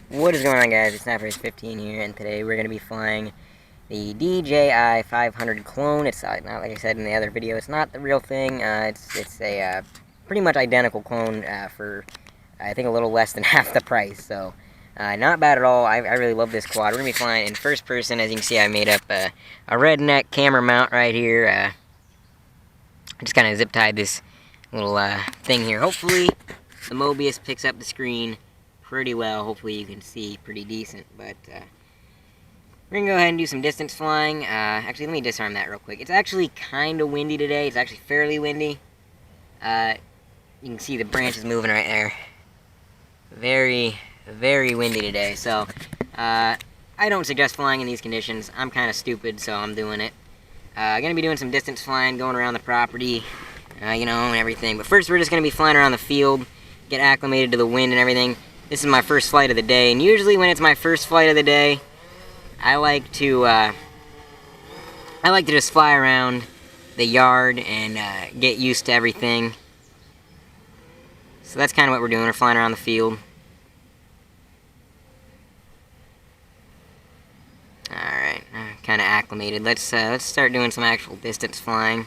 What is going on, guys? It's Snappers15 here, and today we're going to be flying the DJI 500 clone. It's not like I said in the other video. It's not the real thing. It's a pretty much identical clone for I think a little less than half the price. So not bad at all. I really love this quad. We're going to be flying in first person. As you can see, I made up a redneck camera mount right here. I just kind of zip tied this little thing here. Hopefully the Mobius picks up the screen pretty well. Hopefully you can see pretty decent, but we're gonna go ahead and do some distance flying. Actually, let me disarm that real quick. It's actually kind of windy today. It's actually fairly windy. You can see the branches moving right there. Very, very windy today, so I don't suggest flying in these conditions. I'm kind of stupid, so I'm doing it. Gonna be doing some distance flying, going around the property, and everything. But first, we're just gonna be flying around the field, get acclimated to the wind and everything. This is my first flight of the day, and usually when it's my first flight of the day, I like to just fly around the yard and get used to everything. So that's kind of what we're doing. We're flying around the field. Alright, kind of acclimated. Let's start doing some actual distance flying.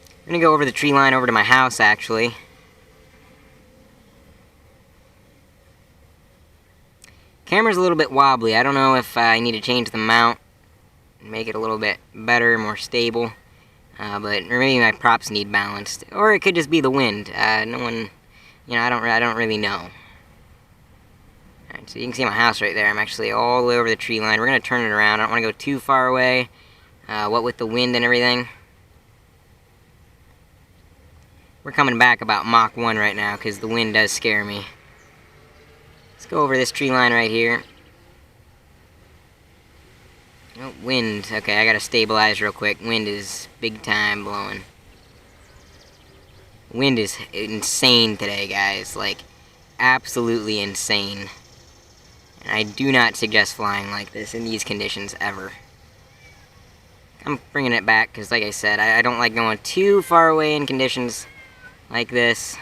I'm gonna go over the tree line over to my house, actually. Camera's a little bit wobbly. I don't know if I need to change the mount and make it a little bit better, more stable. Or maybe my props need balanced, or it could just be the wind. No one, I don't really know. Alright, so you can see my house right there. I'm actually all the way over the tree line. We're gonna turn it around. I don't want to go too far away. What with the wind and everything. We're coming back about Mach 1 right now because the wind does scare me. Let's go over this tree line right here. Oh, wind. Okay, I gotta stabilize real quick. Wind is big time blowing. Wind is insane today, guys. Like, absolutely insane. And I do not suggest flying like this in these conditions ever. I'm bringing it back because, like I said, I don't like going too far away in conditions like this.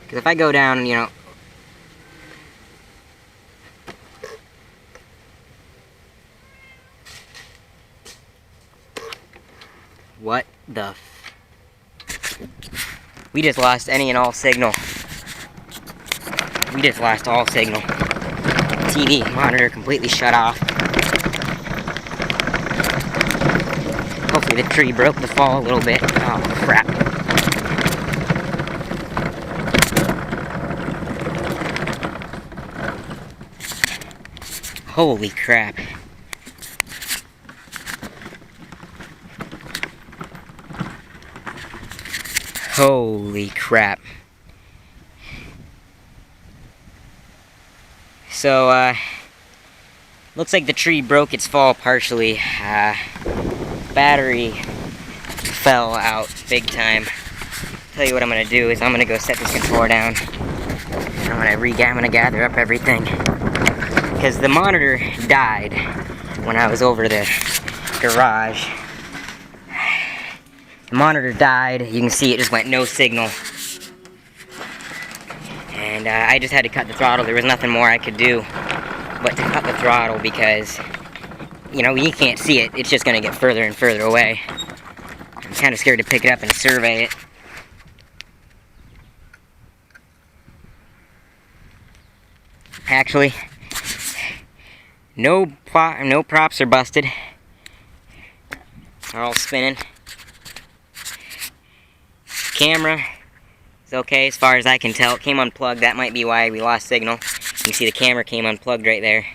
Because if I go down, what the we just lost any and all signal. We just lost all signal. TV monitor completely shut off. Hopefully the tree broke the fall a little bit. Oh, crap. Holy crap. Holy crap. So, looks like the tree broke its fall partially. Battery fell out big time. Tell you what I'm gonna do is I'm gonna go set this controller down. I'm gonna gather up everything. Because the monitor died when I was over the garage. The monitor died. You can see it just went no signal. And I just had to cut the throttle. There was nothing more I could do but to cut the throttle because, you can't see it. It's just going to get further and further away. I'm kind of scared to pick it up and survey it. Actually, no props are busted. They're all spinning. Camera is okay as far as I can tell. It came unplugged. That might be why we lost signal. You can see the camera came unplugged right there.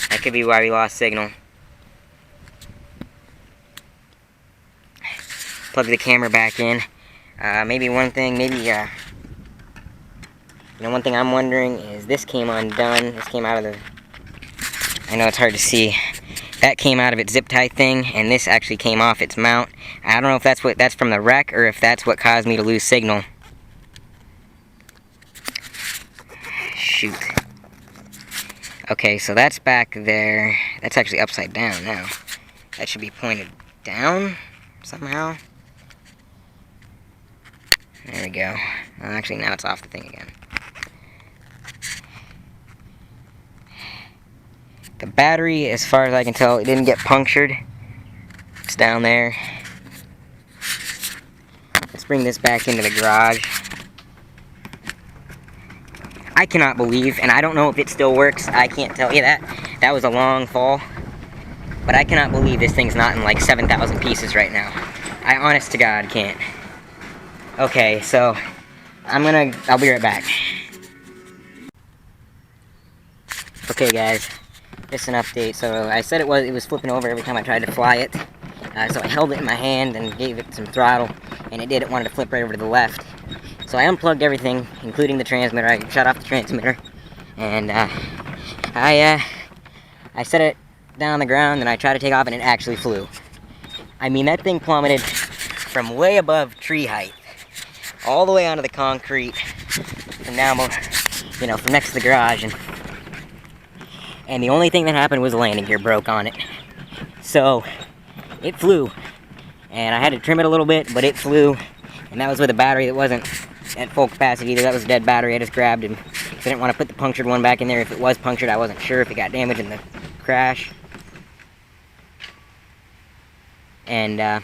That could be why we lost signal. Plug the camera back in. One thing I'm wondering is this came undone. This came out of the... I know it's hard to see. That came out of its zip tie thing, and this actually came off its mount. I don't know if that's from the wreck or if that's what caused me to lose signal. Shoot. Okay, so that's back there. That's actually upside down now. That should be pointed down somehow. There we go. Actually, now it's off the thing again. The battery, as far as I can tell, it didn't get punctured. It's down there. Let's bring this back into the garage. I cannot believe, and I don't know if it still works, I can't tell you that. That was a long fall. But I cannot believe this thing's not in like 7,000 pieces right now. I honest to God can't. Okay, so I'll be right back. Okay guys, just an update. So I said it was flipping over every time I tried to fly it. So I held it in my hand and gave it some throttle, and it wanted to flip right over to the left. So I unplugged everything, including the transmitter. I shut off the transmitter, and I set it down on the ground, and I tried to take off, and it actually flew. I mean, that thing plummeted from way above tree height, all the way onto the concrete, and now, you know, from next to the garage, and the only thing that happened was the landing gear broke on it. So it flew, and I had to trim it a little bit, but it flew, and that was with a battery that wasn't at full capacity either. That was a dead battery. I just grabbed it. I didn't want to put the punctured one back in there. If it was punctured, I wasn't sure if it got damaged in the crash. And that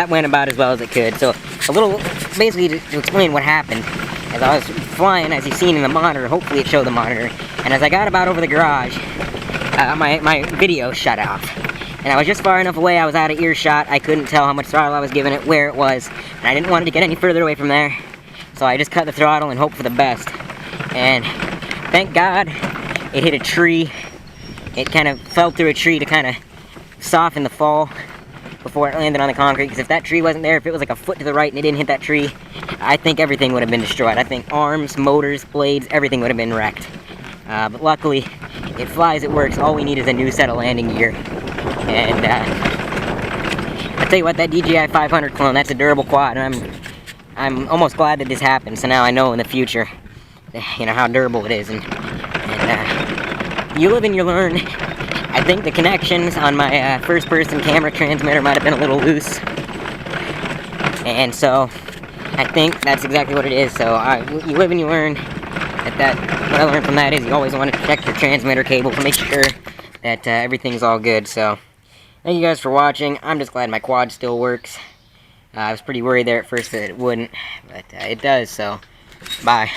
went about as well as it could. So a little, basically to explain what happened, as I was flying, as you've seen in the monitor, hopefully it showed the monitor, and as I got about over the garage, my video shut off. And I was just far enough away, I was out of earshot, I couldn't tell how much throttle I was giving it, where it was, and I didn't want it to get any further away from there, so I just cut the throttle and hoped for the best. And thank God it hit a tree. It kind of fell through a tree to kind of soften the fall before it landed on the concrete, because if that tree wasn't there, if it was like a foot to the right and it didn't hit that tree, I think everything would have been destroyed. I think arms, motors, blades, everything would have been wrecked. But luckily, it flies, it works. All we need is a new set of landing gear. And I tell you what, that DJI 500 clone, that's a durable quad, and I'm almost glad that this happened. So now I know in the future, you know, how durable it is. And you live and you learn. I think the connections on my first-person camera transmitter might have been a little loose, and so I think that's exactly what it is. So you live and you learn. What I learned from that is you always want to check your transmitter cable to make sure that everything's all good. So thank you guys for watching. I'm just glad my quad still works. I was pretty worried there at first that it wouldn't, but it does. So bye.